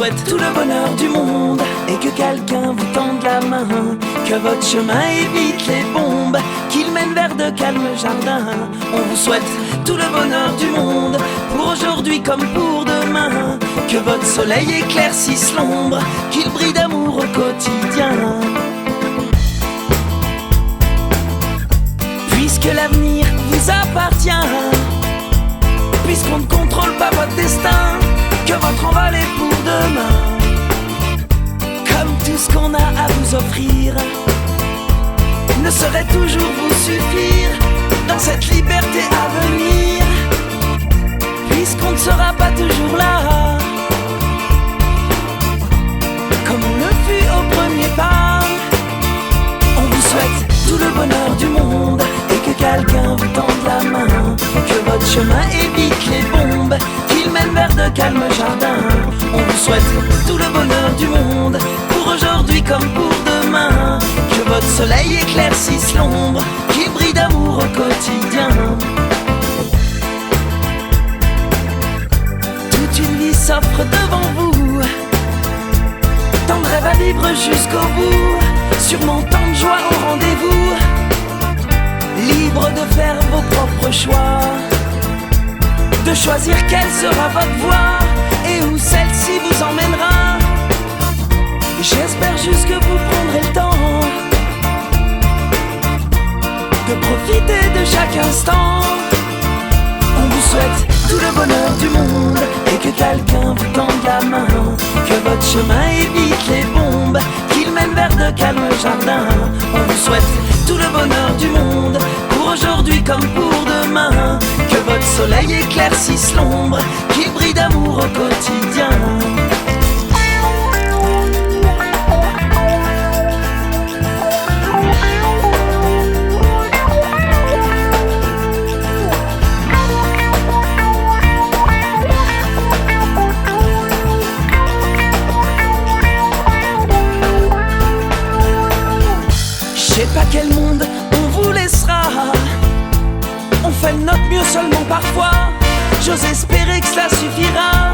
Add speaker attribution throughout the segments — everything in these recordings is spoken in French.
Speaker 1: souhaite tout le bonheur du monde et que quelqu'un vous tende la main, que votre chemin évite les bombes, qu'il mène vers de calmes jardins. On vous souhaite tout le bonheur du monde, pour aujourd'hui comme pour demain, que votre soleil éclaircisse l'ombre, qu'il brille d'amour au quotidien. Puisque l'avenir vous appartient, puisqu'on ne contrôle pas votre destin, que votre envol est pour demain. Comme tout ce qu'on a à vous offrir ne saurait toujours vous suffire dans cette liberté à venir, puisqu'on ne sera pas toujours là comme on le fut au premier pas. On vous souhaite tout le bonheur du monde et que quelqu'un vous tende la main, que votre chemin évite les bombes, qu'il mène vers de calmes jardins. On vous souhaite tout le bonheur du monde, pour aujourd'hui comme pour demain, que votre soleil éclaircisse l'ombre, qu'il brille d'amour au quotidien. Toute une vie s'offre devant vous, tant de rêves à vivre jusqu'au bout, sûrement tant de joie au rendez-vous, libre de faire vos propres choix, de choisir quelle sera votre voie et où celle-ci vous emmènera. J'espère juste que vous prendrez le temps de profiter de chaque instant. On vous souhaite tout le bonheur du monde et que quelqu'un vous tende la main, que votre chemin évite les bombes, qu'il mène vers de calmes jardins. On vous souhaite tout le bonheur du monde, pour aujourd'hui comme pour demain, que votre soleil éclaircisse l'ombre, qu'il brille d'amour au quotidien. Je sais pas quel monde on vous laissera, on fait de notre mieux seulement parfois. J'ose espérer que cela suffira,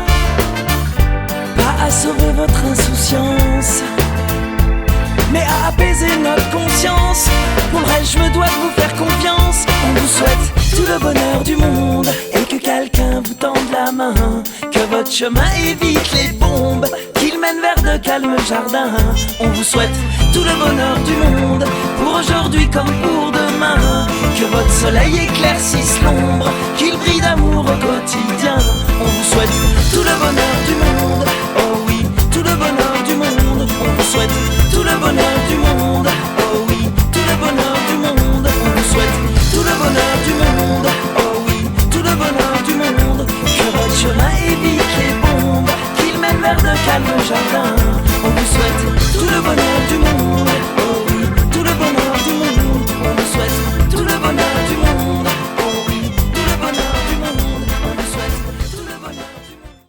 Speaker 1: pas à sauver votre insouciance, mais à apaiser notre conscience. Pour le reste, je me dois de vous faire confiance. On vous souhaite tout le bonheur du monde et que quelqu'un vous tende la main, que votre chemin évite les bombes, qu'il mène vers de calmes jardins. On vous souhaite tout le bonheur du monde, pour aujourd'hui comme pour demain, que votre soleil éclaircisse l'ombre, qu'il brille d'amour au quotidien. On vous souhaite tout le bonheur du monde, oh oui, tout le bonheur du monde. On vous souhaite tout le bonheur du monde, oh oui, tout le bonheur du monde. On vous souhaite tout le bonheur du monde, oh oui, tout le bonheur du monde, que votre chemin évite les bombes, qu'il mène vers de calmes jardins. On vous souhaite tout le bonheur du monde, oh oui, tout le bonheur du monde. On vous souhaite tout le bonheur du monde, oh oui, tout le bonheur du monde. On vous souhaite tout le bonheur du monde.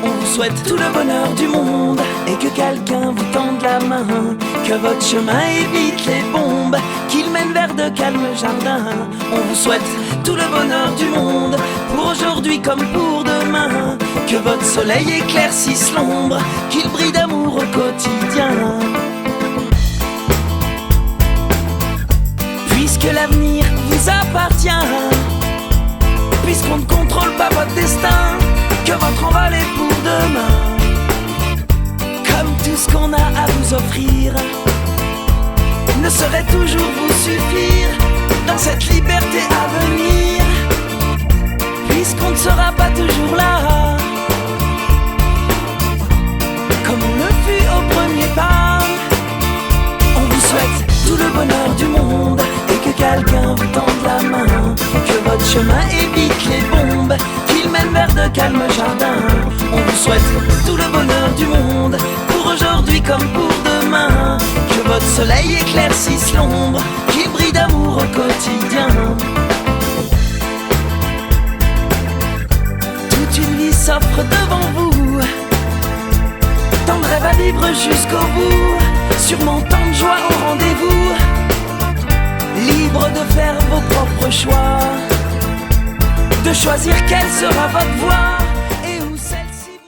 Speaker 1: On vous souhaite tout le bonheur du monde et que quelqu'un vous tende la main, que votre chemin évite les bombes, qu'il mène vers de calmes jardins. On vous souhaite tout le bonheur du monde, pour aujourd'hui comme pour demain, que votre soleil éclaircisse l'ombre, qu'il brille d'amour au quotidien. Puisque l'avenir vous appartient, puisqu'on ne contrôle pas votre destin, que votre envol est pour demain. Comme tout ce qu'on a à vous offrir ne saurait toujours vous suffire dans cette liberté à venir, puisqu'on ne sera pas toujours là comme on le fut au premier pas. On vous souhaite tout le bonheur du monde et que quelqu'un vous tende la main, que votre chemin évite les bombes, qu'il mène vers de calmes jardins. On vous souhaite tout le bonheur du monde, pour aujourd'hui comme pour demain, que votre soleil éclaircisse l'ombre, qu'il brille d'amour au quotidien. Toute une vie s'offre devant vous, tant de rêves à vivre jusqu'au bout, sûrement tant de joie au rendez-vous, votre choix, de choisir quelle sera votre voie.